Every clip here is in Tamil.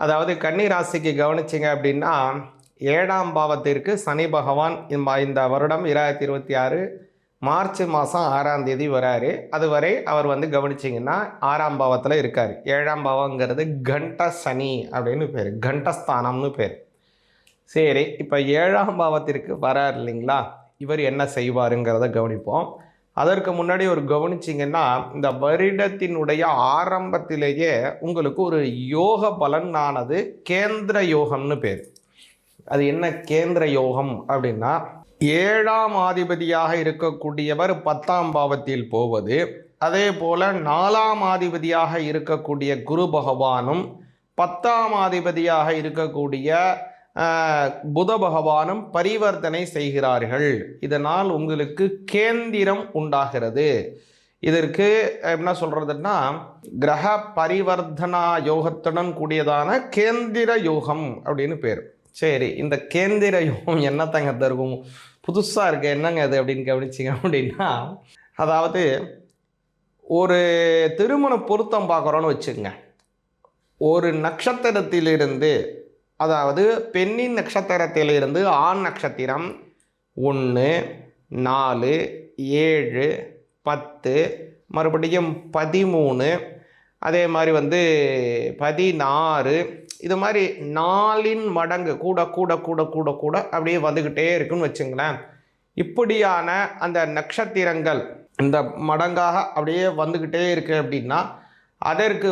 அதாவது கன்னி ராசிக்கு கவனிச்சிங்க அப்படின்னா 7ஆம் பாவத்திற்கு சனி பகவான் இந்த வருடம் 2026 மார்ச் மாதம் 6ஆம் தேதி வராரு. அதுவரை அவர் கவனிச்சிங்கன்னா 6ஆம் பாவத்தில் இருக்கார். 7ஆம் பாவங்கிறது கண்ட சனி அப்படின்னு பேர், கண்டஸ்தானம்னு பேர். சரி, இப்போ 7ஆம் பாவத்திற்கு வரார் இல்லைங்களா, இவர் என்ன செய்வாருங்கிறத கவனிப்போம். அதற்கு முன்னாடி ஒரு கவனிச்சிங்கன்னா, இந்த வருடத்தினுடைய ஆரம்பத்திலேயே உங்களுக்கு ஒரு யோக பலனானது கேந்திர யோகம்னு பேர். அது என்ன கேந்திர யோகம் அப்படின்னா, 7ஆம் அதிபதியாக இருக்கக்கூடியவர் 10ஆம் பாவத்தில் போவது, அதே போல் 4ஆம் அதிபதியாக இருக்கக்கூடிய குரு பகவானும் 10ஆம் அதிபதியாக இருக்கக்கூடிய புத பகவானும் பரிவர்த்தனை செய்கிறார்கள். இதனால் உங்களுக்கு கேந்திரம் உண்டாகிறது. இதற்கு என்ன சொல்றதுன்னா, கிரக பரிவர்த்தனா யோகத்துடன் கூடியதான கேந்திர யோகம் அப்படின்னு பேர். சரி, இந்த கேந்திர யோகம் என்னத்தங்க தருகும், புதுசாக இருக்கு, என்னங்க அது அப்படின்னு கவனிச்சிங்க அப்படின்னா, அதாவது ஒரு திருமண பொருத்தம் பார்க்குறோன்னு வச்சுக்கோங்க. ஒரு நட்சத்திரத்திலிருந்து, அதாவது பெண்ணின் நட்சத்திரத்திலிருந்து ஆண் நட்சத்திரம் 1, 4, 7, 10, மறுபடியும் 13, அதே மாதிரி 16, இது மாதிரி 4 மடங்கு கூட கூட கூட கூட கூட அப்படியே வந்துக்கிட்டே இருக்குன்னு வச்சுங்களேன். இப்படியான அந்த நட்சத்திரங்கள் இந்த மடங்காக அப்படியே வந்துக்கிட்டே இருக்கு அப்படின்னா, அதற்கு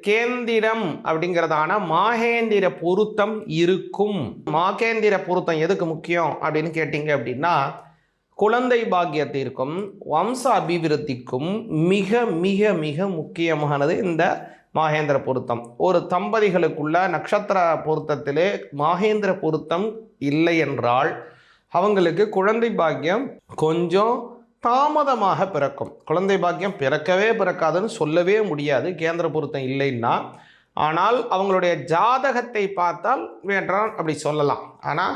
கேந்திரம் அப்படிங்கிறதான மாகேந்திர பொருத்தம் இருக்கும். மாகேந்திர பொருத்தம் எதுக்கு முக்கியம் அப்படின்னு கேட்டிங்க அப்படின்னா, குழந்தை பாக்கியத்திற்கும் வம்ச அபிவிருத்திக்கும் மிக மிக மிக முக்கியமானது இந்த மாகேந்திர பொருத்தம். ஒரு தம்பதிகளுக்குள்ள நட்சத்திர பொருத்தத்திலே மாகேந்திர பொருத்தம் இல்லை என்றால் அவங்களுக்கு குழந்தை பாக்கியம் கொஞ்சம் தாமதமாக பிறக்கும். குழந்தை பாக்கியம் பிறக்கவே பிறக்காதுன்னு சொல்லவே முடியாது கேந்திர பொருத்தம் இல்லைன்னா. ஆனால் அவங்களுடைய ஜாதகத்தை பார்த்தால் வேண்டாம் அப்படி சொல்லலாம். ஆனால்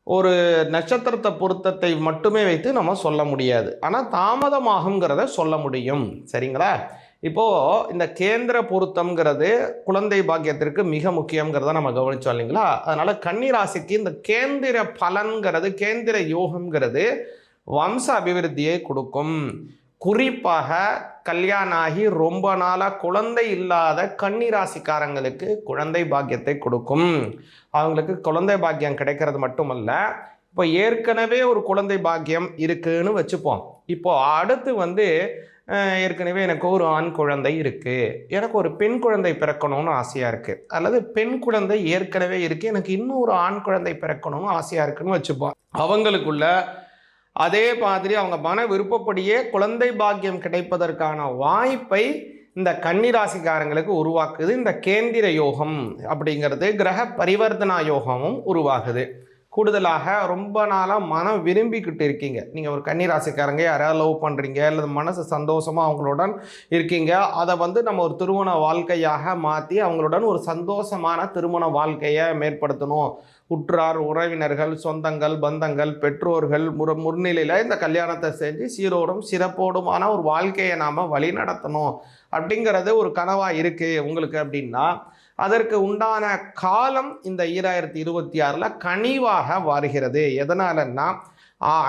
ஒரு நட்சத்திரத்தை பொருத்தத்தை மட்டுமே வைத்து நம்ம சொல்ல முடியாது. ஆனால் தாமதமாகுங்கிறத சொல்ல முடியும். சரிங்களா? இப்போது இந்த கேந்திர பொருத்தம்ங்கிறது குழந்தை பாக்கியத்திற்கு மிக முக்கியங்கிறத நம்ம கவனிச்சோம் இல்லைங்களா? அதனால் கன்னி ராசிக்கு இந்த கேந்திர பலன்கிறது, கேந்திர யோகம்ங்கிறது வம்ச அபிவிருத்தியை கொடுக்கும். குறிப்பாக கல்யாணம் ஆகி ரொம்ப நாளாக குழந்தை இல்லாத கன்னி ராசிக்காரங்களுக்கு குழந்தை பாக்கியத்தை கொடுக்கும். அவங்களுக்கு குழந்தை பாக்கியம் கிடைக்கிறது மட்டுமல்ல, இப்போ ஏற்கனவே ஒரு குழந்தை பாக்கியம் இருக்குன்னு வச்சுப்போம். இப்போ அடுத்து ஏற்கனவே எனக்கு ஒரு ஆண் குழந்தை இருக்குது, எனக்கு ஒரு பெண் குழந்தை பிறக்கணும்னு ஆசையாக இருக்குது, அல்லது பெண் குழந்தை ஏற்கனவே இருக்குது, எனக்கு இன்னும் ஒரு ஆண் குழந்தை பிறக்கணும்னு ஆசையாக இருக்குன்னு வச்சுப்போம். அவங்களுக்குள்ள அதே மாதிரி அவங்க மன விருப்பப்படியே குழந்தை பாக்கியம் கிடைப்பதற்கான வாய்ப்பை இந்த கன்னிராசிக்காரங்களுக்கு உருவாக்குது இந்த கேந்திர யோகம் அப்படிங்கிறது. கிரக பரிவர்த்தனா யோகமும் உருவாகுது. கூடுதலாக ரொம்ப நாளாக மனம் விரும்பிக்கிட்டு இருக்கீங்க, நீங்கள் ஒரு கன்னிராசிக்காரங்க யாராவது லவ் பண்ணுறீங்க, அல்லது மனசு சந்தோஷமாக அவங்களுடன் இருக்கீங்க, அதை நம்ம ஒரு திருமண வாழ்க்கையாக மாற்றி அவங்களுடன் ஒரு சந்தோஷமான திருமண வாழ்க்கையை மேற்படுத்தணும். உற்றார் உறவினர்கள், சொந்தங்கள், பந்தங்கள், பெற்றோர்கள் முன்னிலையில் இந்த கல்யாணத்தை செஞ்சு சீரோடும் சிறப்போடுமான ஒரு வாழ்க்கையை நாம் வழி நடத்தணும் அப்படிங்கிறது ஒரு கனவாக இருக்குது உங்களுக்கு அப்படின்னா, அதற்கு உண்டான காலம் இந்த 2026 கனிவாக வருகிறது. எதனாலன்னா,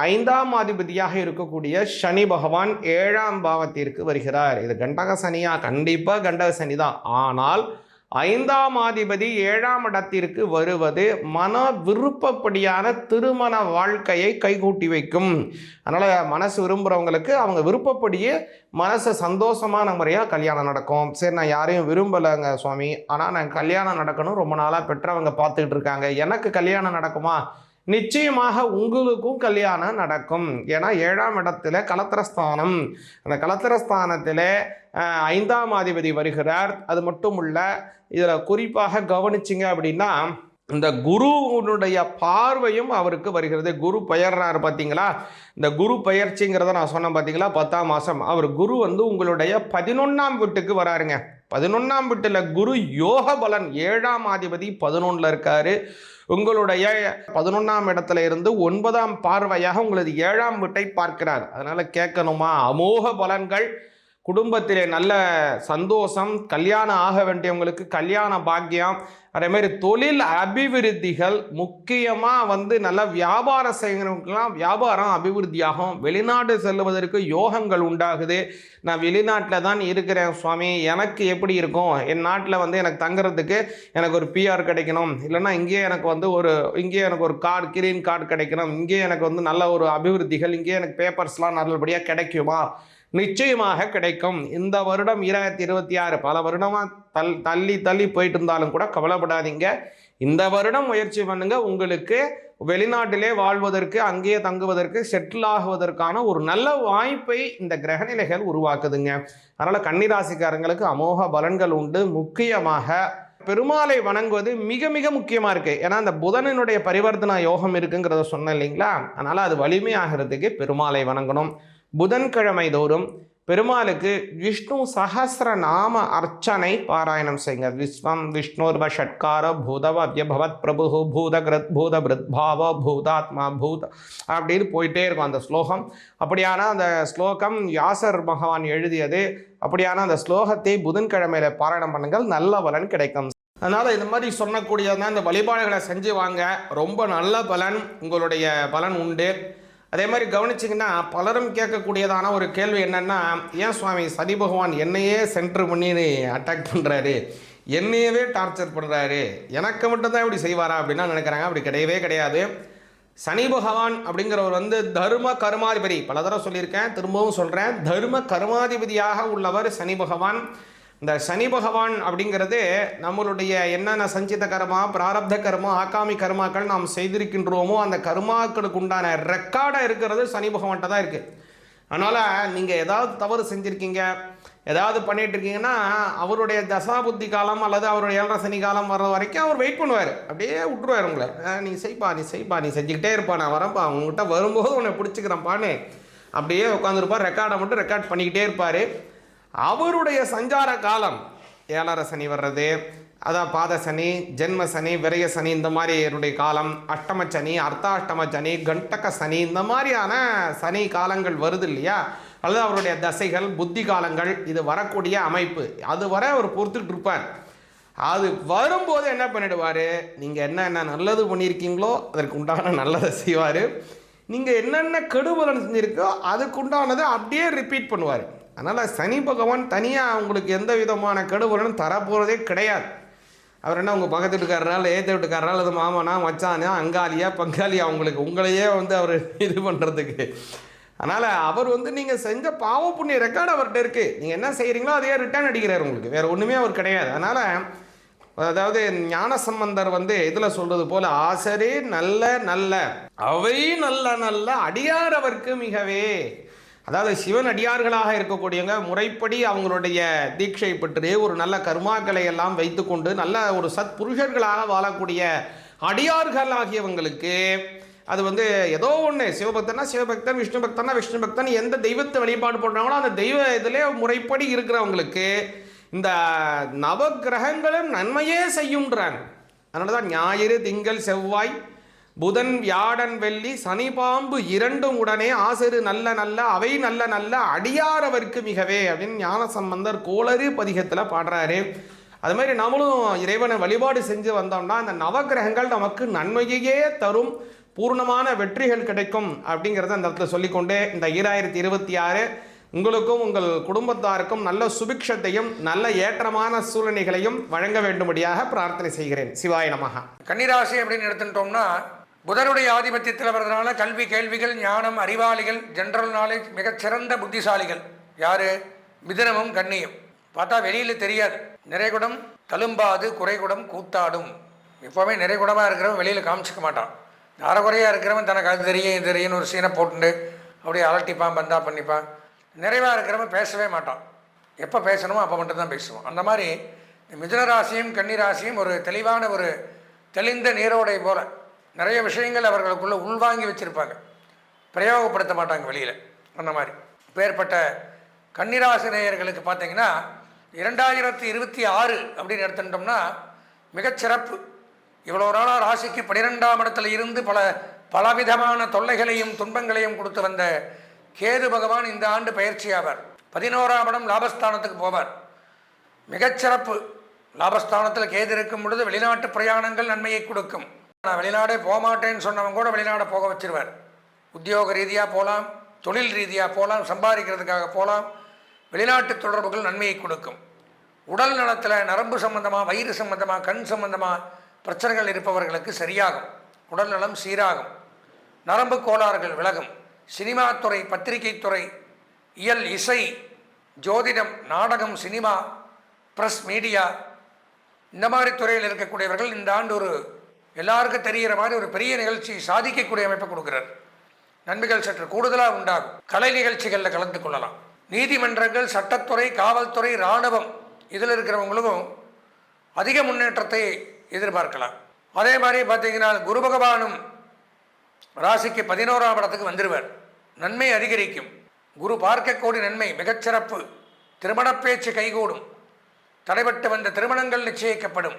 5ஆம் அதிபதியாக இருக்கக்கூடிய சனி பகவான் 7ஆம் பாவத்திற்கு வருகிறார். இது கண்டக சனியா? கண்டிப்பாக கண்டக சனி தான். ஆனால் 5ஆம் அதிபதி 7ஆம் இடத்திற்கு வருவது மன விருப்பப்படியான திருமண வாழ்க்கையை கைகூட்டி வைக்கும். அதனால் மனசு விரும்புகிறவங்களுக்கு அவங்க விருப்பப்படியே மனசை சந்தோஷமான முறையாக கல்யாணம் நடக்கும். சரி, நான் யாரையும் விரும்பலைங்க சுவாமி, ஆனால் நான் கல்யாணம் நடக்கணும் ரொம்ப நாளாக பெற்றவங்க பார்த்துக்கிட்டு இருக்காங்க, எனக்கு கல்யாணம் நடக்குமா? நிச்சயமாக உங்களுக்கும் கல்யாணம் நடக்கும். ஏன்னா 7ஆம் இடத்துல கலத்திரஸ்தானம், அந்த கலத்திரஸ்தானத்தில் 5ஆம் அதிபதி வருகிறார். அது மட்டும் இல்லை, இதில் குறிப்பாக கவனிச்சிங்க அப்படின்னா, இந்த குருவுடைய பார்வையும் அவருக்கு வருகிறது. குரு பெயர்றாரு பார்த்தீங்களா? இந்த குரு பெயர்ச்சிங்கிறத நான் சொன்னேன் பார்த்தீங்களா, 10ஆம் மாதம் அவர் குரு உங்களுடைய 11ஆம் வீட்டுக்கு வராருங்க. 11ஆம் வீட்டில் குரு யோக பலன், 7ஆம் அதிபதி 11ல் இருக்காரு. உங்களுடைய 11ஆம் இடத்துல இருந்து 9ஆம் பார்வையாக உங்களது 7ஆம் வீட்டை பார்க்கிறார். அதனால் கேட்கணுமா? அமோக பலன்கள். குடும்பத்திலே நல்ல சந்தோஷம், கல்யாணம் ஆக வேண்டியவங்களுக்கு கல்யாண பாக்கியம், அதே மாதிரி தொழில் அபிவிருத்திகள், முக்கியமாக வந்து நல்ல வியாபாரம் செய்கிறவங்களுக்கெல்லாம் வியாபாரம் அபிவிருத்தியாகும். வெளிநாடு செல்லுவதற்கு யோகங்கள் உண்டாகுது. நான் வெளிநாட்டில் தான் இருக்கிறேன் சுவாமி, எனக்கு எப்படி இருக்கும், என் நாட்டில் வந்து எனக்கு தங்குறதுக்கு எனக்கு ஒரு பிஆர் கிடைக்கணும், இல்லைன்னா இங்கேயே எனக்கு வந்து இங்கேயே எனக்கு ஒரு கார்டு, கிரீன் கார்டு கிடைக்கணும், இங்கேயே எனக்கு வந்து நல்ல ஒரு அபிவிருத்திகள், இங்கேயே எனக்கு பேப்பர்ஸ்லாம் நல்லபடியாக கிடைக்குமா? நிச்சயமாக கிடைக்கும். இந்த வருடம் 2026 பல வருடமாக தள்ளி போயிட்டு இருந்தாலும் கூட கவலைப்படாதீங்க. இந்த வருடம் முயற்சி பண்ணுங்க. உங்களுக்கு வெளிநாட்டிலே வாழ்வதற்கு, அங்கேயே தங்குவதற்கு, செட்டில் ஆகுவதற்கான ஒரு நல்ல வாய்ப்பை இந்த கிரகநிலைகள் உருவாக்குதுங்க. அதனால கன்னிராசிக்காரங்களுக்கு அமோக பலன்கள் உண்டு. முக்கியமாக பெருமாளை வணங்குவது மிக மிக முக்கியமாக இருக்கு. ஏன்னா அந்த புதனினுடைய பரிவர்த்தனா யோகம் இருக்குங்கிறத சொன்னேன் இல்லைங்களா? அதனால அது வலிமையாகிறதுக்கு பெருமாளை வணங்கணும். புதன்கிழமை தோறும் பெருமாளுக்கு விஷ்ணு சஹஸ்ர நாம அர்ச்சனை பாராயணம் செய்யுங்க. விஸ்வம் விஷ்ணுர்வ ஷட்கார பூதவ அவ்யபவத் பிரபு பூதகிருத் பூத பிருத்பாவ பூதாத்மா பூத அப்படின்னு போயிட்டே இருக்கும் அந்த ஸ்லோகம். அப்படியான அந்த ஸ்லோகம் வியாசர் பகவான் எழுதியது. அப்படியான அந்த ஸ்லோகத்தை புதன்கிழமையில பாராயணம் பண்ணுங்கள், நல்ல பலன் கிடைக்கும். அதனால் இந்த மாதிரி சொன்னக்கூடியதான் இந்த வழிபாடுகளை செஞ்சு வாங்க, ரொம்ப நல்ல பலன், உங்களுடைய பலன் உண்டு. அதே மாதிரி கவனிச்சிங்கன்னா பலரும் கேட்கக்கூடியதான ஒரு கேள்வி என்னென்னா, ஏன் சுவாமி சனி பகவான் என்னையே சென்டர் பண்ணி அட்டாக் பண்ணுறாரு, என்னையவே டார்ச்சர் பண்ணுறாரு, எனக்கு மட்டும்தான் இப்படி செய்வாரா அப்படின்னா நினைக்கிறாங்க. அப்படி கிடையவே கிடையாது. சனி பகவான் அப்படிங்கிறவர் வந்து தர்ம கர்மாதிபதி. பல தடவை சொல்லியிருக்கேன், திரும்பவும் சொல்கிறேன், தர்ம கர்மாதிபதியாக உள்ளவர் சனி பகவான். இந்த சனி பகவான் அப்படிங்கிறது நம்மளுடைய என்னென்ன சஞ்சித கர்மா, பிராரப்த கர்மா, ஆகாமி கர்மாக்கள் நாம் செய்திருக்கின்றோமோ அந்த கர்மாக்களுக்கு உண்டான ரெக்கார்டாக இருக்கிறது சனி பகவான்கிட்ட தான் இருக்குது. அதனால் நீங்கள் ஏதாவது தவறு செஞ்சுருக்கீங்க, ஏதாவது பண்ணிகிட்டு இருக்கீங்கன்னா அவருடைய தசாபுத்தி காலம் அல்லது அவருடைய 7.5 சனி காலம் வர்ற வரைக்கும் அவர் வெயிட் பண்ணுவார். அப்படியே விட்டுருவார் உங்களை. நீ செய்ப்பா நீ செஞ்சுக்கிட்டே இருப்பா, நான் வரேன்ப்பா, உங்கள்கிட்ட வரும்போது உன்னை பிடிச்சிக்கிறேன்ப்பான்னு அப்படியே உட்காந்துருப்பார். ரெக்கார்டை மட்டும் ரெக்கார்ட் பண்ணிக்கிட்டே இருப்பார். அவருடைய சஞ்சார காலம் 7.5 சனி வர்றது, அதான் பாத சனி, ஜென்ம சனி, விரய சனி, இந்த மாதிரி என்னுடைய காலம், அஷ்டம சனி, அர்த்தாஷ்டம சனி, கண்டக சனி, இந்த மாதிரியான சனி காலங்கள் வருது இல்லையா? அல்லது அவருடைய தசைகள், புத்தி காலங்கள், இது வரக்கூடிய அமைப்பு, அது வர அவர் பொறுத்துட்டு இருப்பார். அது வரும்போது என்ன பண்ணிடுவார், நீங்கள் என்ன நல்லது பண்ணியிருக்கீங்களோ அதற்கு உண்டான நல்லதை செய்வார். நீங்கள் என்னென்ன கெடுபலன் செஞ்சுருக்கோ அதுக்குண்டானதை அப்படியே ரிப்பீட் பண்ணுவார். அதனால் சனி பகவான் தனியாக உங்களுக்கு எந்த விதமான கெடுபலனும் தரப்போகிறதே கிடையாது. அவர் என்ன உங்கள் பக்கத்து வீட்டுக்காரரால், ஏற்ற வீட்டுக்காரரால், அது மாமனா மச்சானா அங்காளியா பங்காளியா உங்களையே வந்து அவர் இது பண்ணுறதுக்கு. அதனால் அவர் வந்து நீங்கள் செஞ்ச பாவ புண்ணிய ரெக்கார்டு அவர்கிட்ட இருக்குது. நீங்கள் என்ன செய்கிறீங்களோ அதையே ரிட்டர்ன் அடிக்கிறார் உங்களுக்கு, வேறு ஒன்றுமே அவர் கிடையாது. அதனால் அதாவது ஞானசம்பந்தர் வந்து இதில் சொல்கிறது போல், ஆசரே நல்ல நல்ல அவை நல்ல நல்ல அடியார் அவருக்கு மிகவே. அதாவது சிவன் அடியார்களாக இருக்கக்கூடியவங்க முறைப்படி அவங்களுடைய தீட்சை பெற்று ஒரு நல்ல கர்மாக்களை எல்லாம் வைத்துக்கொண்டு நல்ல ஒரு சத் புருஷர்களாக வாழக்கூடிய அடியார்கள் ஆகியவங்களுக்கு அது வந்து ஏதோ ஒன்று, சிவபக்தனா சிவபக்தன், விஷ்ணு பக்தனா விஷ்ணு பக்தன், எந்த தெய்வத்தை வழிபாடு பண்ணுறாங்களோ அந்த தெய்வ இதிலே முறைப்படி இருக்கிறவங்களுக்கு இந்த நவகிரகங்களும் நன்மையே செய்யுன்றாங்க. அதனால தான் ஞாயிறு திங்கள் செவ்வாய் புதன் வியாழன் வெள்ளி சனி பாம்பு இரண்டும் உடனே ஆசிரு நல்ல நல்ல அவை நல்ல நல்ல அடியாரவர்க்கு மிகவே அப்படின்னு ஞானசம்பந்தர் கோளறு பதிகத்தில் பாடுறாரு. அது மாதிரி நம்மளும் இறைவனை வழிபாடு செஞ்சு வந்தோம்னா அந்த நவகிரகங்கள் நமக்கு நன்மையே தரும், பூர்ணமான வெற்றிகள் கிடைக்கும் அப்படிங்கிறத அந்த இடத்துல சொல்லிக்கொண்டு இந்த 2026 உங்களுக்கும் உங்கள் குடும்பத்தாருக்கும் நல்ல சுபிக்ஷத்தையும் நல்ல ஏற்றமான சூழ்நிலைகளையும் வழங்க வேண்டும்படியாக பிரார்த்தனை செய்கிறேன். சிவாய நமஹ. கன்னிராசி அப்படின்னு எடுத்துட்டோம்னா புதனுடைய ஆதிபத்தியத்தில் வர்றதுனால கல்வி, கேள்விகள், ஞானம், அறிவாளிகள், ஜென்ரல் நாலேஜ், மிகச்சிறந்த புத்திசாலிகள் யார்? மிதுனமும் கன்னியும். பார்த்தா வெளியில் தெரியாது. நிறைகுடம் தழும்பாது குறைகுடம் கூத்தாடும். எப்போவுமே நிறைகுடமாக இருக்கிறவன் வெளியில் காமிச்சிக்க மாட்டான். அறகுறையாக இருக்கிறவன் தனக்கு அது தெரியும் இது தெரியும்னு ஒரு சீனை போட்டுண்டு அப்படியே அலட்டிப்பான், பந்தா பண்ணிப்பான். நிறைவாக இருக்கிறவன் பேசவே மாட்டான். எப்போ பேசணுமோ அப்போ மட்டும்தான் பேசுவோம். அந்த மாதிரி மிதுனராசியும் கன்னிராசியும் ஒரு தெளிவான ஒரு தெளிந்த நீரோடை போல் நிறைய விஷயங்கள் அவர்களுக்குள்ளே உள்வாங்கி வச்சுருப்பாங்க, பிரயோகப்படுத்த மாட்டாங்க வெளியில். அந்த மாதிரி பேர்பட்ட கன்னிராசி நேயர்களுக்கு பார்த்தீங்கன்னா 2026 அப்படின்னு எடுத்துட்டோம்னா மிகச்சிறப்பு. இவ்வளோ நாளாக ராசிக்கு 12ஆம் இடத்துல இருந்து பலவிதமான தொல்லைகளையும் துன்பங்களையும் கொடுத்து வந்த கேது பகவான் இந்த ஆண்டு பயிற்சி ஆவார். 11ஆம் இடம் லாபஸ்தானத்துக்கு போவார். மிகச்சிறப்பு. லாபஸ்தானத்தில் கேது இருக்கும் பொழுது வெளிநாட்டு பிரயாணங்கள் நன்மையை கொடுக்கும். நான் வெளிநாடே போகமாட்டேன்னு சொன்னவங்க கூட வெளிநாட போக வச்சிருவார். உத்தியோக ரீதியாக போகலாம், தொழில் ரீதியாக போகலாம், சம்பாதிக்கிறதுக்காக போகலாம். வெளிநாட்டு தொடர்புகள் நன்மையை கொடுக்கும். உடல் நலத்தில் நரம்பு சம்பந்தமாக, வயிறு சம்பந்தமாக, கண் சம்பந்தமாக பிரச்சனைகள் இருப்பவர்களுக்கு சரியாகும். உடல் நலம் சீராகும். நரம்பு கோளாறுகள் விலகும். சினிமா துறை, பத்திரிகை துறை, இயல், இசை, ஜோதிடம், நாடகம், சினிமா, ப்ரெஸ், மீடியா, இந்த மாதிரி துறையில் இருக்கக்கூடியவர்கள் இந்த ஆண்டு ஒரு எல்லாருக்கும் தெரிகிற மாதிரி ஒரு பெரிய நிகழ்ச்சி சாதிக்கக்கூடிய அமைப்பை கொடுக்குறார். நன்மைகள் சற்று கூடுதலாக உண்டாகும். கலை நிகழ்ச்சிகளில் கலந்து கொள்ளலாம். நீதிமன்றங்கள், சட்டத்துறை, காவல்துறை, இராணுவம் இதில் இருக்கிறவங்களுக்கும் அதிக முன்னேற்றத்தை எதிர்பார்க்கலாம். அதே மாதிரி பார்த்தீங்கன்னா குரு பகவானும் ராசிக்கு 11ஆம் இடத்துக்கு வந்துடுவார். நன்மை அதிகரிக்கும். குரு பார்க்கக்கூடிய நன்மை மிகச்சிறப்பு. திருமண பேச்சு கைகூடும். தடைபட்டு வந்த திருமணங்கள் நிச்சயிக்கப்படும்.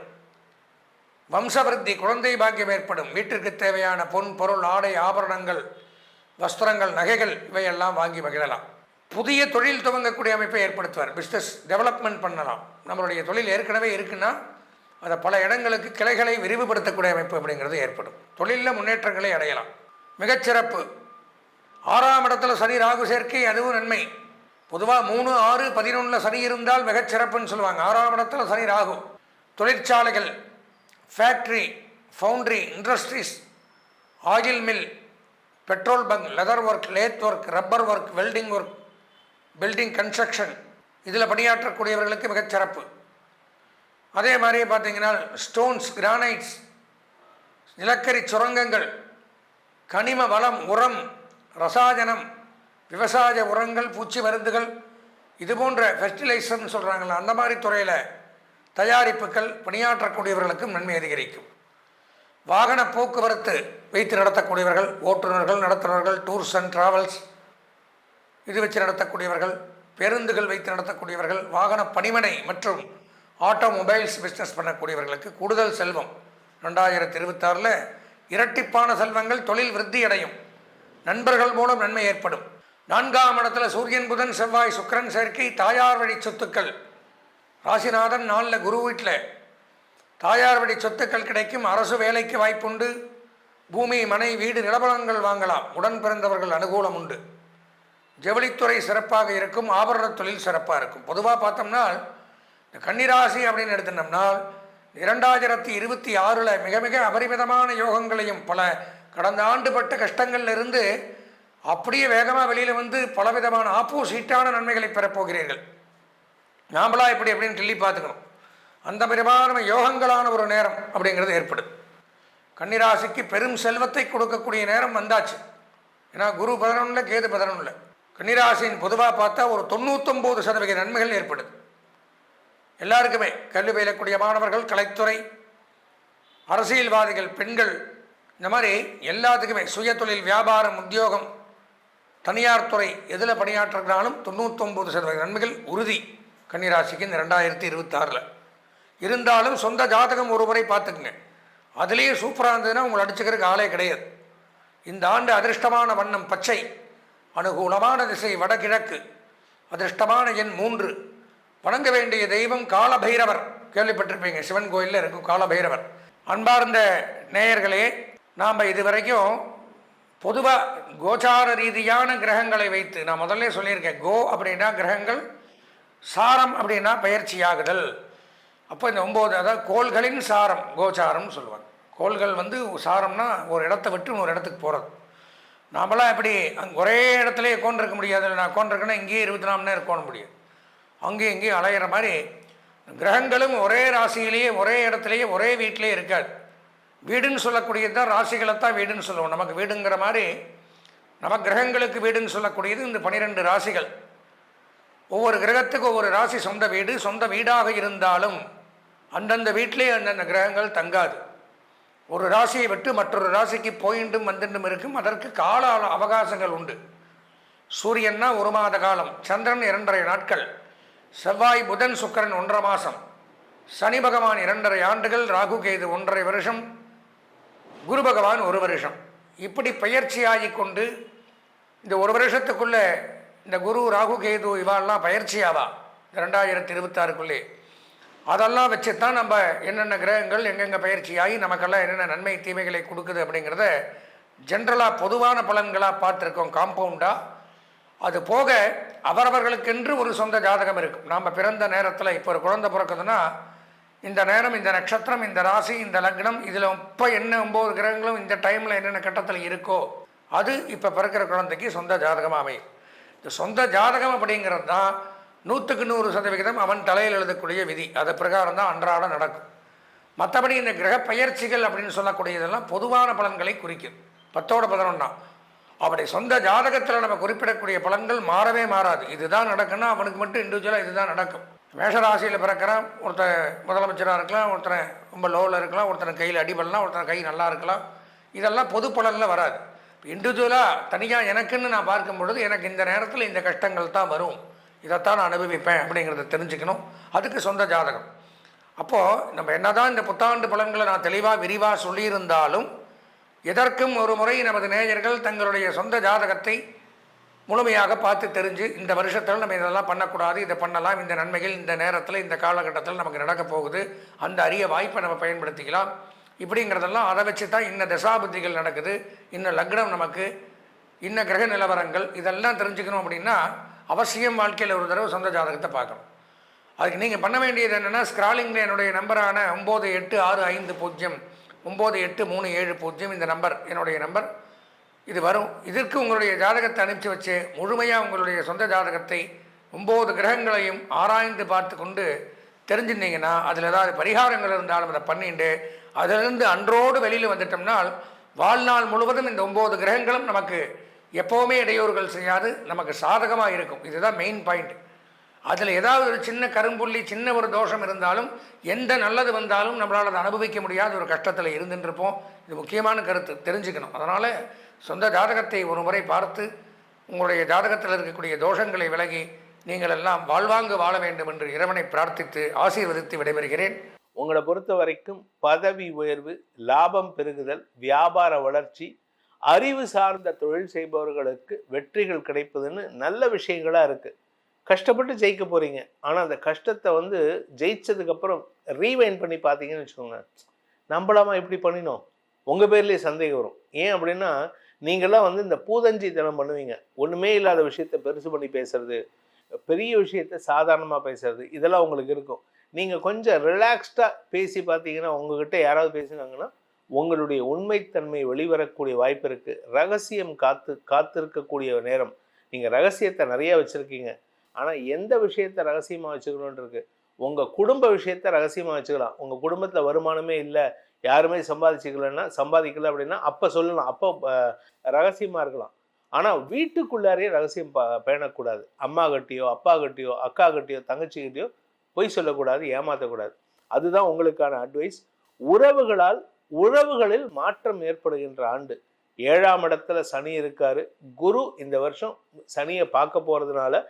வம்சவிருத்தி, குழந்தை பாக்கியம் ஏற்படும். வீட்டிற்கு தேவையான பொன், பொருள், ஆடை, ஆபரணங்கள், வஸ்திரங்கள், நகைகள் இவையெல்லாம் வாங்கி மகிழலாம். புதிய தொழில் துவங்கக்கூடிய அமைப்பை ஏற்படுத்துவார். பிஸ்னஸ் டெவலப்மெண்ட் பண்ணலாம். நம்மளுடைய தொழில் ஏற்கனவே இருக்குன்னா அதை பல இடங்களுக்கு கிளைகளை விரிவுபடுத்தக்கூடிய அமைப்பு அப்படிங்கிறது ஏற்படும். தொழிலில் முன்னேற்றங்களை அடையலாம். மிகச்சிறப்பு. 6ஆம் இடத்துல சனி ராகு சேர்க்கை, அதுவும் நன்மை. பொதுவாக 3, 6, 11 சனி இருந்தால் மிகச்சிறப்புன்னு சொல்லுவாங்க. 6ஆம் இடத்துல சனி ராகு. தொழிற்சாலைகள், factory, foundry, industries, oil mill, petrol bunk, leather work, lathe work, rubber work, welding work, building construction இதில் பணியாற்றக்கூடியவர்களுக்கு மிகச்சிறப்பு. அதே மாதிரி பார்த்தீங்கன்னா ஸ்டோன்ஸ், கிரானைட்ஸ், நிலக்கரி சுரங்கங்கள், கனிம வளம், உரம், ரசாயனம், விவசாய உரங்கள், பூச்சி மருந்துகள், இது போன்ற ஃபெர்டிலைசர்னு சொல்கிறாங்களா அந்த மாதிரி துறையில் தயாரிப்புகள் பணியாற்றக்கூடியவர்களுக்கும் நன்மை அதிகரிக்கும். வாகன போக்குவரத்து வைத்து நடத்தக்கூடியவர்கள், ஓட்டுநர்கள், நடத்துனர்கள், டூர்ஸ் அண்ட் ட்ராவல்ஸ் இது வச்சு நடத்தக்கூடியவர்கள், பேருந்துகள் வைத்து நடத்தக்கூடியவர்கள், வாகன பணிமனை மற்றும் ஆட்டோமொபைல்ஸ் பிஸ்னஸ் பண்ணக்கூடியவர்களுக்கு கூடுதல் செல்வம். 2026 இரட்டிப்பான செல்வங்கள், தொழில் விருத்தி அடையும். நண்பர்கள் மூலம் நன்மை ஏற்படும். 4ஆம் இடத்துல சூரியன், புதன், செவ்வாய், சுக்கிரன் சேர்க்கை, தாயார் வழி சொத்துக்கள். ராசிநாதன் 4 குரு வீட்டில். தாயார் வழி சொத்துக்கள் கிடைக்கும். அரசு வேலைக்கு வாய்ப்புண்டு. பூமி, மனை, வீடு, நிலபலங்கள் வாங்கலாம். உடன் பிறந்தவர்கள் அனுகூலம் உண்டு. ஜவுளித்துறை சிறப்பாக இருக்கும். ஆபரண தொழில் சிறப்பாக இருக்கும். பொதுவாக பார்த்தோம்னா இந்த கன்னிராசி அப்படின்னு எடுத்துனோம்னா 2026 மிக மிக அபரிமிதமான யோகங்களையும் பல கடந்த ஆண்டு பட்ட கஷ்டங்கள்லேருந்து அப்படியே வேகமாக வெளியில் வந்து பலவிதமான ஆப்போசிட்டான நன்மைகளை பெறப்போகிறீர்கள். நாமளா இப்படி அப்படின்னு சொல்லி பார்த்துக்கணும். அந்த விதமான யோகங்களான ஒரு நேரம் அப்படிங்கிறது ஏற்படுது. கன்னிராசிக்கு பெரும் செல்வத்தை கொடுக்கக்கூடிய நேரம் வந்தாச்சு. ஏன்னா குரு 11, கேது 11. கன்னிராசியின் பொதுவாக பார்த்தா ஒரு 99% நன்மைகள் ஏற்படுது. எல்லாருக்குமே கல்வி பயிலக்கூடிய மாணவர்கள், கலைத்துறை, அரசியல்வாதிகள், பெண்கள், இந்த மாதிரி எல்லாத்துக்குமே சுய தொழில், வியாபாரம், உத்தியோகம், தனியார் துறை எதில் பணியாற்றுகிறாலும் 99% நன்மைகள் உறுதி கன்னிராசிக்கு இந்த 2026. இருந்தாலும் சொந்த ஜாதகம் ஒரு முறை பார்த்துக்குங்க. அதுலேயே சூப்பராக இருந்ததுன்னா உங்களை அடிச்சுக்கிறதுக்கு ஆளே கிடையாது. இந்த ஆண்டு அதிர்ஷ்டமான வண்ணம் பச்சை, அனுகூலமான திசை வடகிழக்கு, அதிர்ஷ்டமான எண் 3, வணங்க வேண்டிய தெய்வம் காலபைரவர். கேள்விப்பட்டிருப்பீங்க, சிவன் கோயிலில் இருக்கும் காலபைரவர். அன்பார்ந்த நேயர்களே, நாம் இதுவரைக்கும் பொதுவாக கோச்சார ரீதியான கிரகங்களை வைத்து நான் முதல்ல சொல்லியிருக்கேன். கோ அப்படின்னா கிரகங்கள், சாரம் அப்படின்னா பயிற்சியாகுதல். அப்போ இந்த 9, அதாவது கோள்களின் சாரம் கோச்சாரம்னு சொல்லுவாங்க. கோள்கள் வந்து சாரம்னா ஒரு இடத்த விட்டு இன்னொரு இடத்துக்கு போகிறது. நாமெல்லாம் எப்படி அங்கே ஒரே இடத்துல உட்காந்துருக்க முடியாது. நான் உட்காந்துருக்கேன்னா இங்கேயே 24 மணி நேரம் உட்கார முடியும். அங்கேயும் இங்கேயும் அலையிற மாதிரி கிரகங்களும் ஒரே ராசியிலேயே, ஒரே இடத்துலையே, ஒரே வீட்டிலே இருக்காது. வீடுன்னு சொல்லக்கூடியது தான் ராசிகளைத்தான் வீடுன்னு சொல்லுவோம். நமக்கு வீடுங்கிற மாதிரி நம்ம கிரகங்களுக்கு வீடுன்னு சொல்லக்கூடியது இந்த 12 ராசிகள். ஒவ்வொரு கிரகத்துக்கு ஒவ்வொரு ராசி சொந்த வீடு. சொந்த வீடாக இருந்தாலும் அந்தந்த வீட்டிலே அந்தந்த கிரகங்கள் தங்காது. ஒரு ராசியை விட்டு மற்றொரு ராசிக்கு போயிண்டும் வந்துட்டும் இருக்கும். அதற்கு கால அவகாசங்கள் உண்டு. சூரியன்னா 1 மாத காலம், சந்திரன் 2.5 நாட்கள், செவ்வாய், புதன், சுக்கிரன் 1.5 மாதம், சனி பகவான் 2.5 ஆண்டுகள், ராகு கேது 1.5 வருஷம், குரு பகவான் 1 வருஷம். இப்படி பயிற்சியாகி கொண்டு இந்த 1 வருஷத்துக்குள்ளே இந்த குரு ராகு கேது இவாள்லாம் பயிற்சியாவா 2026க்குள்ளே அதெல்லாம் வச்சு தான் நம்ம என்னென்ன கிரகங்கள் எங்கெங்கே பயிற்சியாகி நமக்கெல்லாம் என்னென்ன நன்மை தீமைகளை கொடுக்குது அப்படிங்கிறத ஜென்ரலாக பொதுவான பலன்களாக பார்த்துருக்கோம் காம்பவுண்டாக. அது போக அவரவர்களுக்கென்று ஒரு சொந்த ஜாதகம் இருக்கும். நாம் பிறந்த நேரத்தில் இப்போ ஒரு குழந்தை பிறக்குதுன்னா இந்த நேரம், இந்த நட்சத்திரம், இந்த ராசி, இந்த லக்னம், இதில் இப்போ என்ன 9 கிரகங்களும் இந்த டைமில் என்னென்ன கட்டத்தில் இருக்கோ அது இப்போ பிறக்கிற குழந்தைக்கு சொந்த ஜாதகமாக அமையும். இந்த சொந்த ஜாதகம் அப்படிங்கிறது தான் 100க்கு 100% அவன் தலையில் எழுதக்கூடிய விதி. அது பிரகாரம் தான் அன்றாட நடக்கும். மற்றபடி இந்த கிரக பயிற்சிகள் அப்படின்னு சொல்லக்கூடியதெல்லாம் பொதுவான பலன்களை குறிக்கும். 10ஓட 11 அப்படி சொந்த ஜாதகத்தில் நம்ம குறிப்பிடக்கூடிய பலன்கள் மாறவே மாறாது. இதுதான் நடக்குன்னா அவனுக்கு மட்டும் இண்டிவிஜுவலாக இதுதான் நடக்கும். மேஷராசியில் பிறக்கிறான், ஒருத்தன் முதலமைச்சராக இருக்கலாம், ஒருத்தன் ரொம்ப லோவில் இருக்கலாம், ஒருத்தன் கையில் அடிபடலாம், ஒருத்தன் கை நல்லா இருக்கலாம். இதெல்லாம் பொது பலனில் வராது. இண்டிவிஜுவலாக தனியாக எனக்குன்னு நான் பார்க்கும் பொழுது எனக்கு இந்த நேரத்தில் இந்த கஷ்டங்கள் தான் வரும், இதைத்தான் நான் அனுபவிப்பேன் அப்படிங்கிறத தெரிஞ்சுக்கணும். அதுக்கு சொந்த ஜாதகம். அப்போது நம்ம என்ன தான் இந்த புத்தாண்டு பலன்களை நான் தெளிவாக விரிவாக சொல்லியிருந்தாலும் எதற்கும் ஒரு முறை நமது நேயர்கள் தங்களுடைய சொந்த ஜாதகத்தை முழுமையாக பார்த்து தெரிஞ்சு இந்த வருஷத்தில் நம்ம இதெல்லாம் பண்ணக்கூடாது, இதை பண்ணலாம், இந்த நன்மைகள் இந்த நேரத்தில் இந்த காலகட்டத்தில் நமக்கு நடக்க போகுது, அந்த அரிய வாய்ப்பை நம்ம பயன்படுத்திக்கலாம் இப்படிங்கிறதெல்லாம் அதை வச்சு தான் இன்ன தசாபுத்திகள் நடக்குது, இன்ன லக்னம் நமக்கு, இன்ன கிரக நிலவரங்கள் இதெல்லாம் தெரிஞ்சுக்கணும். அப்படின்னா அவசியம் வாழ்க்கையில் ஒரு தடவை சொந்த ஜாதகத்தை பார்க்கணும். அதுக்கு நீங்கள் பண்ண வேண்டியது என்னென்னா, ஸ்க்ராலிங்கில் என்னுடைய நம்பரான 9865 9837 இந்த நம்பர் என்னுடைய நம்பர், இது வரும். இதற்கு உங்களுடைய ஜாதகத்தை அனுப்பிச்சு வச்சு முழுமையாக உங்களுடைய சொந்த ஜாதகத்தை 9 கிரகங்களையும் ஆராய்ந்து பார்த்து கொண்டு தெரிஞ்சுருந்தீங்கன்னா அதில் ஏதாவது பரிகாரங்கள் இருந்தாலும் அதை பண்ணிட்டு அதிலிருந்து அன்றோடு வெளியில் வந்துட்டோம்னால் வாழ்நாள் முழுவதும் இந்த 9 கிரகங்களும் நமக்கு எப்போவுமே இடையூறுகள் செய்யாது, நமக்கு சாதகமாக இருக்கும். இதுதான் மெயின் பாயிண்ட். அதில் ஏதாவது ஒரு சின்ன கரும்புள்ளி, சின்ன ஒரு தோஷம் இருந்தாலும் எந்த நல்லது வந்தாலும் நம்மளால் அதை அனுபவிக்க முடியாத ஒரு கஷ்டத்தில் இருந்துருப்போம். இது முக்கியமான கருத்து, தெரிஞ்சுக்கணும். அதனால் சொந்த ஜாதகத்தை ஒரு முறை பார்த்து உங்களுடைய ஜாதகத்தில் இருக்கக்கூடிய தோஷங்களை விலகி நீங்கள் எல்லாம் வாழ்வாங்கு வாழ வேண்டும் என்று இறைவனை பிரார்த்தித்து ஆசீர்வதித்து விடைபெறுகிறேன். உங்களை பொறுத்த வரைக்கும் பதவி உயர்வு, லாபம் பெருகுதல், வியாபார வளர்ச்சி, அறிவு சார்ந்த தொழில் செய்பவர்களுக்கு வெற்றிகள் கிடைப்பதுன்னு நல்ல விஷயங்களாக இருக்குது. கஷ்டப்பட்டு ஜெயிக்க போகிறீங்க. ஆனால் அந்த கஷ்டத்தை ஜெயிச்சதுக்கப்புறம் ரீவைண்ட் பண்ணி பார்த்தீங்கன்னு வச்சுக்கோங்க, நம்மளாமா இப்படி பண்ணினோம், உங்கள் பேர்லேயே சந்தேகம் வரும். ஏன் அப்படின்னா நீங்கள்லாம் இந்த பூதஞ்சி தினம் பண்ணுவீங்க. ஒன்றுமே இல்லாத விஷயத்த பெருசு பண்ணி பேசுறது, பெரிய விஷயத்த சாதாரணமாக பேசுறது, இதெல்லாம் உங்களுக்கு இருக்கும். நீங்கள் கொஞ்சம் ரிலாக்ஸ்டாக பேசி பார்த்தீங்கன்னா, உங்ககிட்ட யாராவது பேசினாங்கன்னா உங்களுடைய உண்மைத்தன்மை வெளிவரக்கூடிய வாய்ப்பு இருக்குது. ரகசியம் காத்திருக்கக்கூடிய நேரம். நீங்கள் ரகசியத்தை நிறையா வச்சுருக்கீங்க. ஆனால் எந்த விஷயத்தை ரகசியமாக வச்சுக்கணும்னு இருக்கு. உங்கள் குடும்ப விஷயத்த ரகசியமாக வச்சுக்கலாம். உங்கள் குடும்பத்தில் வருமானமே இல்லை, யாருமே சம்பாதிக்கல அப்படின்னா அப்போ சொல்லலாம், அப்போ ரகசியமாக இருக்கலாம். ஆனால் வீட்டுக்குள்ளாரே ரகசியம் பேணக்கூடாது. அம்மா கிட்டேயோ, அப்பா கிட்டேயோ, அக்கா கிட்டேயோ, தங்கச்சிக்கிட்டேயோ பொய் சொல்லக்கூடாது, ஏமாற்றக்கூடாது. அதுதான் உங்களுக்கான அட்வைஸ். உறவுகளில் மாற்றம் ஏற்படுகின்ற ஆண்டு. 7ஆம் இடத்துல சனி இருக்காரு. குரு இந்த வருஷம் சனியை பார்க்க போகிறதுனால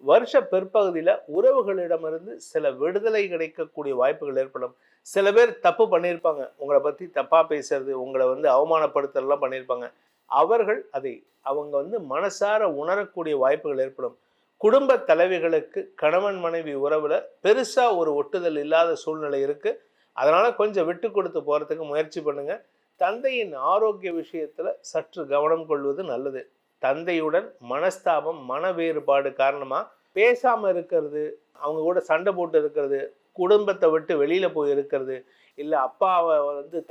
வருஷ பிற்பகுதியில் உறவுகளிடமிருந்து சில விடுதலை கிடைக்கக்கூடிய வாய்ப்புகள் ஏற்படும். சில பேர் தப்பு பண்ணியிருப்பாங்க, உங்களை பற்றி தப்பாக பேசுறது, உங்களை அவமானப்படுத்துறதுலாம் பண்ணியிருப்பாங்க. அவர்கள் அதை அவங்க மனசார உணரக்கூடிய வாய்ப்புகள் ஏற்படும். குடும்ப தலைவிகளுக்கு கணவன் மனைவி உறவில் பெருசாக ஒரு ஒட்டுதல் இல்லாத சூழ்நிலை இருக்குது. அதனால் கொஞ்சம் விட்டு கொடுத்து போகிறதுக்கு முயற்சி பண்ணுங்க. தந்தையின் ஆரோக்கிய விஷயத்தில் சற்று கவனம் கொள்வது நல்லது. தந்தையுடன் மனஸ்தாபம், மன வேறுபாடு காரணமாக பேசாமல் இருக்கிறது, அவங்க கூட சண்டை போட்டு இருக்கிறது, குடும்பத்தை விட்டு வெளியில் போய் இருக்கிறது, இல்லை அப்பாவை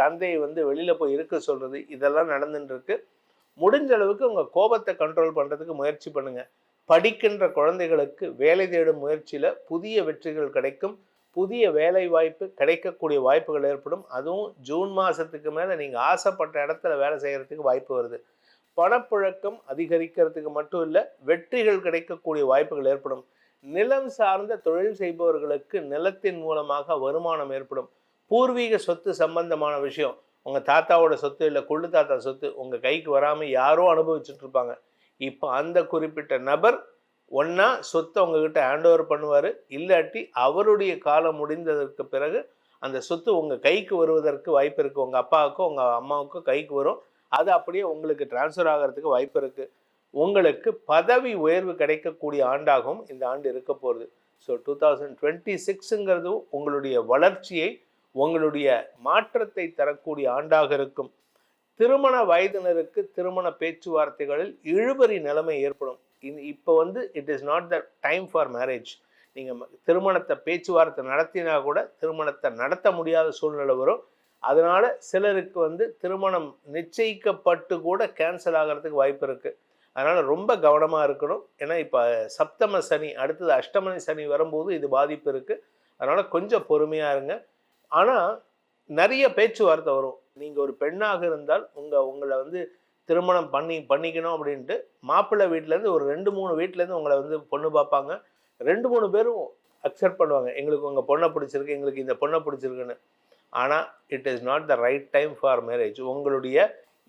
தந்தையை வெளியில் போய் இருக்க சொல்கிறது, இதெல்லாம் நடந்துட்டு இருக்கு. முடிஞ்ச அளவுக்கு உங்கள் கோபத்தை கண்ட்ரோல் பண்ணுறதுக்கு முயற்சி பண்ணுங்கள். படிக்கின்ற குழந்தைகளுக்கு வேலை தேடும் முயற்சியில் புதிய வெற்றிகள் கிடைக்கும். புதிய வேலை வாய்ப்பு கிடைக்கக்கூடிய வாய்ப்புகள் ஏற்படும். அதுவும் ஜூன் மாதத்துக்கு மேலே நீங்கள் ஆசைப்பட்ட இடத்துல வேலை செய்கிறதுக்கு வாய்ப்பு வருது. பணப்புழக்கம் அதிகரிக்கிறதுக்கு மட்டும் இல்லை, வெற்றிகள் கிடைக்கக்கூடிய வாய்ப்புகள் ஏற்படும். நிலம் சார்ந்த தொழில் செய்பவர்களுக்கு நிலத்தின் மூலமாக வருமானம் ஏற்படும். பூர்வீக சொத்து சம்பந்தமான விஷயம், உங்கள் தாத்தாவோட சொத்து இல்லை கொள்ளு தாத்தா சொத்து உங்கள் கைக்கு வராமல் யாரோ அனுபவிச்சுட்டு இருப்பாங்க. இப்போ அந்த குறிப்பிட்ட நபர் ஒன்றா சொத்தை உங்ககிட்ட ஹேண்ட் ஓவர் பண்ணுவார், இல்லாட்டி அவருடைய காலம் முடிந்ததற்கு பிறகு அந்த சொத்து உங்கள் கைக்கு வருவதற்கு வாய்ப்பு இருக்குது. உங்கள் அப்பாவுக்கோ உங்கள் அம்மாவுக்கோ கைக்கு வரும். அது அப்படியே உங்களுக்கு டிரான்ஸ்ஃபர் ஆகிறதுக்கு வாய்ப்பு இருக்குது. உங்களுக்கு பதவி உயர்வு கிடைக்கக்கூடிய ஆண்டாகவும் இந்த ஆண்டு இருக்க போகிறது. ஸோ 2026ங்கிறது உங்களுடைய வளர்ச்சியை, உங்களுடைய மாற்றத்தை தரக்கூடிய ஆண்டாக இருக்கும். திருமண வயதினருக்கு திருமண பேச்சுவார்த்தைகளில் இழுபறி நிலைமை ஏற்படும். இப்போ it is not the time for marriage. நீங்கள் திருமணத்தை பேச்சுவார்த்தை நடத்தினா கூட திருமணத்தை நடத்த முடியாத சூழ்நிலை வரும். அதனால சிலருக்கு திருமணம் நிச்சயிக்கப்பட்டு கூட கேன்சல் ஆகிறதுக்கு வாய்ப்பு இருக்குது. அதனால் ரொம்ப கவனமாக இருக்கணும். ஏன்னா இப்போ சப்தம சனி, அடுத்தது அஷ்டமணி சனி வரும்போது இது பாதிப்பு இருக்குது. அதனால் கொஞ்சம் பொறுமையாக இருங்க. ஆனால் நிறைய பேச்சுவார்த்தை வரும். நீங்கள் ஒரு பெண்ணாக இருந்தால் உங்களை திருமணம் பண்ணிக்கணும் அப்படின்ட்டு மாப்பிள்ளை வீட்டிலேருந்து ஒரு 2-3 வீட்டிலேருந்து உங்களை பொண்ணு பார்ப்பாங்க. 2-3 பேரும் அக்செப்ட் பண்ணுவாங்க, எங்களுக்கு உங்கள் பொண்ணை பிடிச்சிருக்கு, எங்களுக்கு இந்த பொண்ணை பிடிச்சிருக்குன்னு. ஆனால் it is not the right time for marriage. உங்களுடைய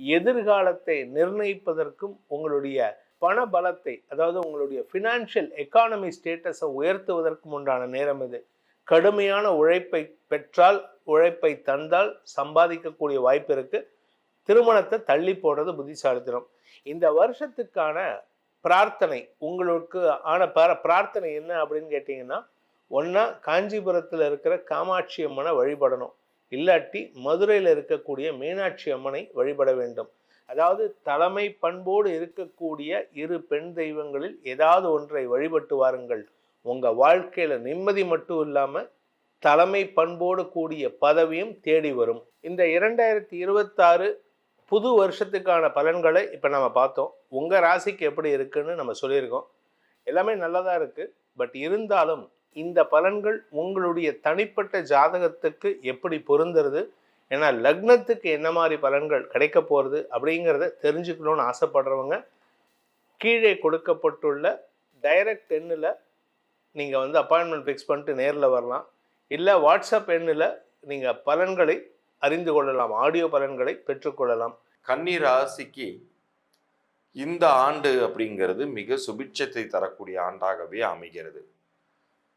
எதிர்காலத்தை நிர்ணயிப்பதற்கும் உங்களுடைய பண பலத்தை, அதாவது உங்களுடைய ஃபினான்ஷியல் எக்கானமி ஸ்டேட்டஸை உயர்த்துவதற்கும் உண்டான நேரம் இது. கடுமையான உழைப்பை பெற்றால், உழைப்பை தந்தால் சம்பாதிக்கக்கூடிய வாய்ப்பு இருக்குது. திருமணத்தை தள்ளி போடுறது புத்திசாலித்தனம். இந்த வருஷத்துக்கான பிரார்த்தனை, உங்களுக்கு ஆன பிரார்த்தனை என்ன அப்படின்னு கேட்டிங்கன்னா, ஒன்றா காஞ்சிபுரத்தில் இருக்கிற காமாட்சி அம்மனை வழிபடணும், இல்லாட்டி மதுரையில் இருக்கக்கூடிய மீனாட்சி அம்மனை வழிபட வேண்டும். அதாவது தலைமை பண்போடு இருக்கக்கூடிய 2 பெண் தெய்வங்களில் ஏதாவது ஒன்றை வழிபட்டு வாருங்கள். உங்கள் வாழ்க்கையில் நிம்மதி மட்டும் இல்லாமல் தலைமை பண்போடு கூடிய பதவியும் தேடி வரும். இந்த 2026 புது வருஷத்துக்கான பலன்களை இப்போ நம்ம பார்த்தோம். உங்கள் ராசிக்கு எப்படி இருக்குன்னு நம்ம சொல்லியிருக்கோம். எல்லாமே நல்லதாக இருக்குது. பட் இருந்தாலும் இந்த பலன்கள் உங்களுடைய தனிப்பட்ட ஜாதகத்துக்கு எப்படி பொருந்துறது, ஏன்னா லக்னத்துக்கு என்ன மாதிரி பலன்கள் கிடைக்க போகிறது அப்படிங்கிறத தெரிஞ்சுக்கணும்னு ஆசைப்படுறவங்க கீழே கொடுக்கப்பட்டுள்ள டைரக்ட் எண்ணில் நீங்கள் அப்பாயின்மெண்ட் ஃபிக்ஸ் பண்ணிட்டு நேரில் வரலாம். இல்லை வாட்ஸ்அப் எண்ணில் நீங்கள் பலன்களை அறிந்து கொள்ளலாம், ஆடியோ பலன்களை பெற்றுக்கொள்ளலாம். கன்னி ராசிக்கு இந்த ஆண்டு அப்படிங்கிறது மிக சுபிட்சத்தை தரக்கூடிய ஆண்டாகவே அமைகிறது.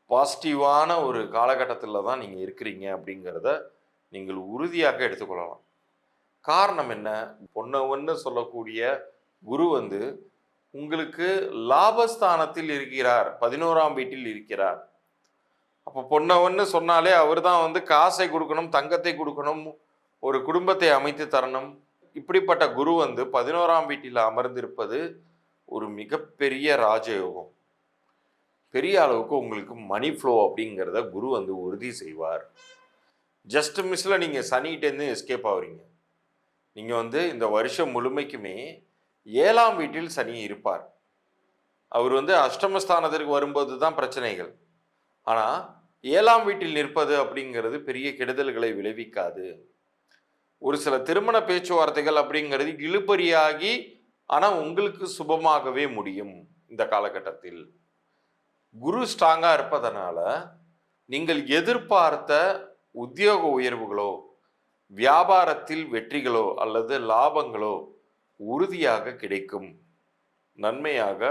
பாசிட்டிவான ஒரு காலகட்டத்தில் தான் நீங்கள் இருக்கிறீங்க அப்படிங்கிறத நீங்கள் உறுதியாக எடுத்துக்கொள்ளலாம். காரணம் என்ன? பொன்னவன்னு சொல்லக்கூடிய குரு உங்களுக்கு லாபஸ்தானத்தில் இருக்கிறார், 11ஆம் வீட்டில் இருக்கிறார். அப்போ பொன்னவன்னு சொன்னாலே அவர் தான் காசை கொடுக்கணும், தங்கத்தை கொடுக்கணும், ஒரு குடும்பத்தை அமைத்து தரணும். இப்படிப்பட்ட குரு 11ஆம் வீட்டில் அமர்ந்திருப்பது ஒரு மிகப்பெரிய ராஜயோகம். பெரிய அளவுக்கு உங்களுக்கு மணி ஃப்ளோ அப்படிங்கிறத குரு உறுதி செய்வார். ஜஸ்ட் மிஸ்ல நீங்கள் சனிகிட்டேருந்து எஸ்கேப் ஆகுறீங்க. நீங்கள் இந்த வருஷம் முழுமைக்குமே 7ஆம் வீட்டில் சனி இருப்பார். அவர் அஷ்டமஸ்தானத்திற்கு வரும்போது தான் பிரச்சனைகள். ஆனால் 7ஆம் வீட்டில் நிற்பது அப்படிங்கிறது பெரிய கெடுதல்களை விளைவிக்காது. ஒரு சில திருமண பேச்சுவார்த்தைகள் அப்படிங்கிறது இழுபறியாகி ஆனால் உங்களுக்கு சுபமாகவே முடியும். இந்த காலகட்டத்தில் குரு ஸ்ட்ராங்காக இருப்பதனால நீங்கள் எதிர்பார்த்த உத்தியோக உயர்வுகளோ, வியாபாரத்தில் வெற்றிகளோ அல்லது லாபங்களோ உறுதியாக கிடைக்கும், நன்மையாக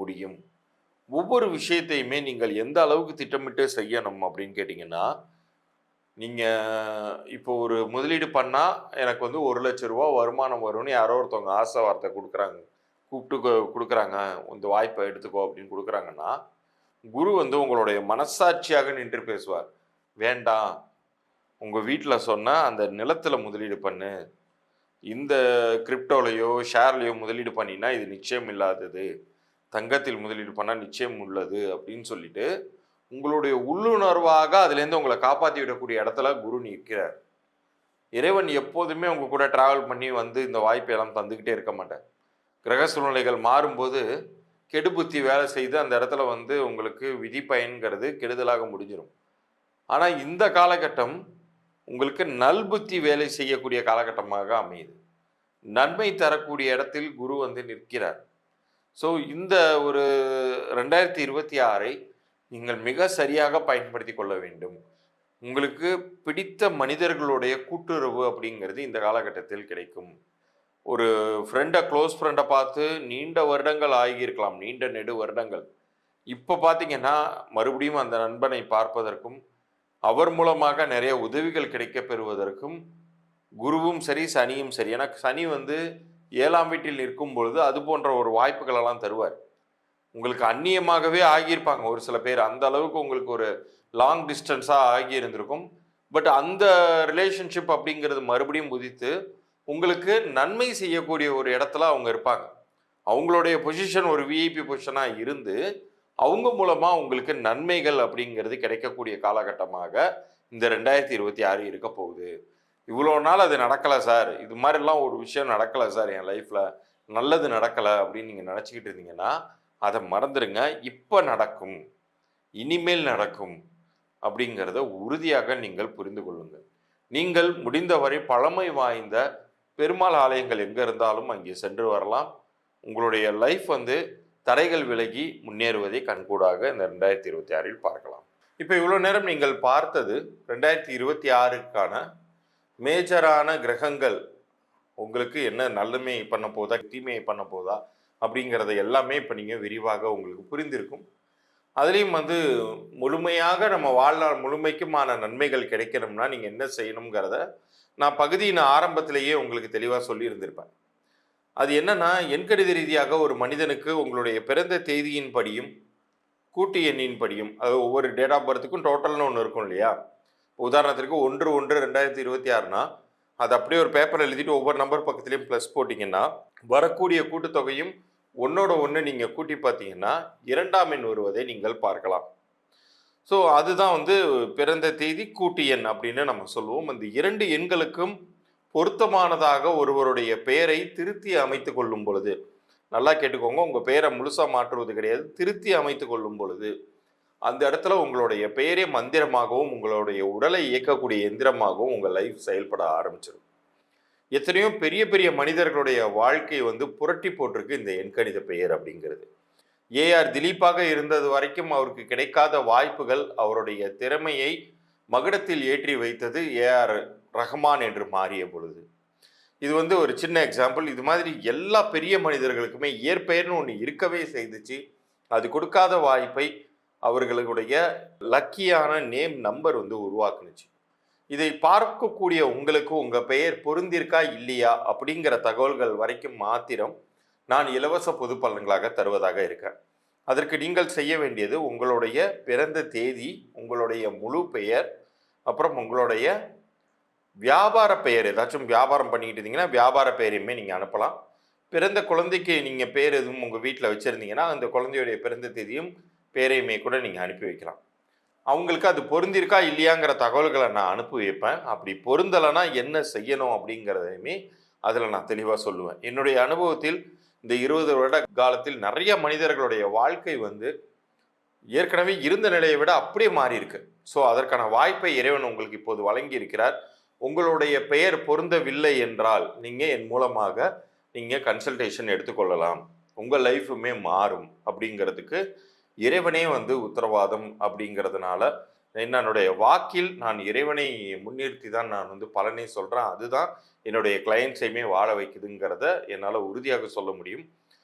முடியும். ஒவ்வொரு விஷயத்தையுமே நீங்கள் எந்த அளவுக்கு திட்டமிட்டு செய்யணும் அப்படின்னு கேட்டிங்கன்னா, நீங்கள் இப்போ ஒரு முதலீடு பண்ணால் எனக்கு 1 லட்ச ரூபா வருமானம் வரும்னு யாரோ ஒருத்தவங்க ஆசை வார்த்தை கூப்பிட்டு கொடுக்குறாங்க, இந்த வாய்ப்பை எடுத்துக்கோ அப்படின்னு கொடுக்குறாங்கன்னா, குரு உங்களுடைய மனசாட்சியாக நின்று பேசுவார். வேண்டாம், உங்கள் வீட்டில் சொன்னால் அந்த நிலத்தில் முதலீடு பண்ணு, இந்த கிரிப்டோலையோ ஷேர்லையோ முதலீடு பண்ணினா இது நிச்சயம் இல்லாதது, தங்கத்தில் முதலீடு பண்ணால் நிச்சயம் உள்ளது அப்படின்னு சொல்லிட்டு உங்களுடைய உள்ளுணர்வாக அதுலேருந்து உங்களை காப்பாற்றி விடக்கூடிய இடத்துல குரு நிற்கிறார். இறைவன் எப்போதுமே உங்கள் கூட ட்ராவல் பண்ணி இந்த வாய்ப்பையெல்லாம் தந்துக்கிட்டே இருக்க மாட்டேன். கிரக சூழ்நிலைகள் மாறும்போது கெடுபுத்தி வேலை செய்து அந்த இடத்துல உங்களுக்கு விதி பயன்கிறது கெடுதலாக முடிஞ்சிடும். ஆனால் இந்த காலகட்டம் உங்களுக்கு நல்புத்தி வேலை செய்யக்கூடிய காலகட்டமாக அமையுது. நன்மை தரக்கூடிய இடத்தில் குரு நிற்கிறார். ஸோ இந்த ஒரு 2026ஐ நீங்கள் மிக சரியாக பயன்படுத்தி கொள்ள வேண்டும். உங்களுக்கு பிடித்த மனிதர்களுடைய கூட்டுறவு அப்படிங்கிறது இந்த காலகட்டத்தில் கிடைக்கும். ஒரு க்ளோஸ் ஃப்ரெண்டை பார்த்து நீண்ட வருடங்கள் ஆகியிருக்கலாம், நீண்ட நெடு வருடங்கள். இப்போ பார்த்தீங்கன்னா மறுபடியும் அந்த நண்பனை பார்ப்பதற்கும் அவர் மூலமாக நிறைய உதவிகள் கிடைக்க பெறுவதற்கும் குருவும் சரி சனியும் சரி. ஏன்னா சனி 7ஆம் வீட்டில் நிற்கும் பொழுது அது போன்ற ஒரு வாய்ப்புகளெல்லாம் தருவார். உங்களுக்கு அந்நியமாகவே ஆகியிருப்பாங்க ஒரு சில பேர். அந்த அளவுக்கு உங்களுக்கு ஒரு லாங் டிஸ்டன்ஸாக ஆகி இருந்திருக்கும். பட் அந்த ரிலேஷன்ஷிப் அப்படிங்கிறது மறுபடியும் உதித்து உங்களுக்கு நன்மை செய்யக்கூடிய ஒரு இடத்துல அவங்க இருப்பாங்க. அவங்களுடைய பொசிஷன் ஒரு விஐபி பொசிஷனாக இருந்து அவங்க மூலமாக உங்களுக்கு நன்மைகள் அப்படிங்கிறது கிடைக்கக்கூடிய காலகட்டமாக இந்த 2026 இருக்க போகுது. இவ்வளோ நாள் அது நடக்கலை சார், இது மாதிரிலாம் ஒரு விஷயம் நடக்கலை சார் என் லைஃப்பில், நல்லது நடக்கலை அப்படின்னு நீங்கள் நினச்சிக்கிட்டு இருந்தீங்கன்னா அதை மறந்துடுங்க. இப்போ நடக்கும், இனிமேல் நடக்கும் அப்படிங்கிறத உறுதியாக நீங்கள் புரிந்து கொள்ளுங்கள். நீங்கள் முடிந்தவரை பழமை வாய்ந்த பெருமாள் ஆலயங்கள் எங்கே இருந்தாலும் அங்கே சென்று வரலாம். உங்களுடைய லைஃப் தடைகள் விலகி முன்னேறுவதை கண்கூடாக இந்த 2026 பார்க்கலாம். இப்போ இவ்வளோ நேரம் நீங்கள் பார்த்தது 2026க்கான மேஜரான கிரகங்கள் உங்களுக்கு என்ன நன்மை பண்ண போதா தீமையை பண்ண போதா அப்படிங்கிறத எல்லாமே இப்போ நீங்கள் விரிவாக உங்களுக்கு புரிந்திருக்கும். அதுலேயும் முழுமையாக நம்ம வாழ்நாள் முழுமைக்குமான நன்மைகள் கிடைக்கணும்னா நீங்கள் என்ன செய்யணுங்கிறத நான் பகுதியின் ஆரம்பத்திலேயே உங்களுக்கு தெளிவாக சொல்லியிருந்திருப்பேன். அது என்னன்னா, எண்கணித ரீதியாக ஒரு மனிதனுக்கு உங்களுடைய பிறந்த தேதியின் படியும் கூட்டு எண்ணின் படியும், அது ஒவ்வொரு டேட் ஆஃப் பர்த்துக்கும் டோட்டல்னு ஒன்று இருக்கும் இல்லையா. உதாரணத்திற்கு 1/1/2026னா அது அப்படியே ஒரு பேப்பர் எழுதிட்டு ஒவ்வொரு நம்பர் பக்கத்துலேயும் ப்ளஸ் போட்டிங்கன்னா வரக்கூடிய கூட்டுத்தொகையும் ஒன்னோட ஒன்று நீங்கள் கூட்டி பார்த்தீங்கன்னா 2ஆம் எண் வருவதை நீங்கள் பார்க்கலாம். ஸோ அதுதான் பிறந்த தேதி கூட்டு எண் அப்படின்னு நம்ம சொல்லுவோம். அந்த 2 எண்களுக்கும் பொருத்தமானதாக ஒருவருடைய பெயரை திருத்தி அமைத்து கொள்ளும் பொழுது, நல்லா கேட்டுக்கோங்க, உங்கள் பெயரை முழுசாக மாற்றுவது கிடையாது, திருத்தி அமைத்து கொள்ளும் பொழுது அந்த இடத்துல உங்களுடைய பெயரே மந்திரமாகவும் உங்களுடைய உடலை இயக்கக்கூடிய எந்திரமாகவும் உங்கள் லைஃப் செயல்பட ஆரம்பிச்சிடும். எத்தனையோ பெரிய பெரிய மனிதர்களுடைய வாழ்க்கை புரட்டி போட்டிருக்கு இந்த எண்கணித பெயர் அப்படிங்கிறது. ஏஆர் திலீப்பாக இருந்தது வரைக்கும் அவருக்கு கிடைக்காத வாய்ப்புகள் அவருடைய திறமையை மகுடத்தில் ஏற்றி வைத்தது ஏஆர் ரஹ்மான் என்று மாறிய பொழுது. இது ஒரு சின்ன எக்ஸாம்பிள். இது மாதிரி எல்லா பெரிய மனிதர்களுக்குமே இயற்பெயர்னு ஒன்று இருக்கவே செய்துச்சு. அது கொடுக்காத வாய்ப்பை அவர்களுடைய லக்கியான நேம் நம்பர் உருவாக்குனுச்சு. இதை பார்க்கக்கூடிய உங்களுக்கு உங்கள் பெயர் பொருந்திருக்கா இல்லையா அப்படிங்கிற தகவல்கள் வரைக்கும் மாத்திரம் நான் இலவச பொது பலன்களாக தருவதாக இருக்கேன். அதற்கு நீங்கள் செய்ய வேண்டியது உங்களுடைய பிறந்த தேதி, உங்களுடைய முழு பெயர், அப்புறம் உங்களுடைய வியாபார பெயர். ஏதாச்சும் வியாபாரம் பண்ணிக்கிட்டு இருந்தீங்கன்னா வியாபார பெயரையுமே நீங்கள் அனுப்பலாம். பிறந்த குழந்தைக்கு நீங்கள் பேர் எதுவும் உங்கள் வீட்டில் வச்சுருந்தீங்கன்னா அந்த குழந்தையுடைய பிறந்த தேதியும் பேரையுமே கூட நீங்கள் அனுப்பி வைக்கலாம். அவங்களுக்கு அது பொருந்திருக்கா இல்லையாங்கிற தகவல்களை நான் அனுப்பி வைப்பேன். அப்படி பொருந்தலைன்னா என்ன செய்யணும் அப்படிங்கிறதையுமே அதில் நான் தெளிவாக சொல்லுவேன். என்னுடைய அனுபவத்தில் இந்த 20 வருட காலத்தில் நிறைய மனிதர்களுடைய வாழ்க்கை ஏற்கனவே இருந்த நிலையை விட அப்படியே மாறி இருக்கு. ஸோ அதற்கான வாய்ப்பை இறைவன் உங்களுக்கு இப்போது வழங்கி இருக்கிறார். உங்களுடைய பெயர் பொருந்தவில்லை என்றால் நீங்கள் என் மூலமாக நீங்கள் கன்சல்டேஷன் எடுத்துக்கொள்ளலாம். உங்கள் லைஃபுமே மாறும் அப்படிங்கிறதுக்கு இறைவனே உத்தரவாதம். அப்படிங்கிறதுனால என்னுடைய வாக்கில் நான் இறைவனை முன்னிறுத்தி தான் நான் பலனை சொல்கிறேன். அதுதான் என்னுடைய கிளையண்ட்ஸையுமே வாழ வைக்குதுங்கிறத என்னால் உறுதியாக சொல்ல முடியும்.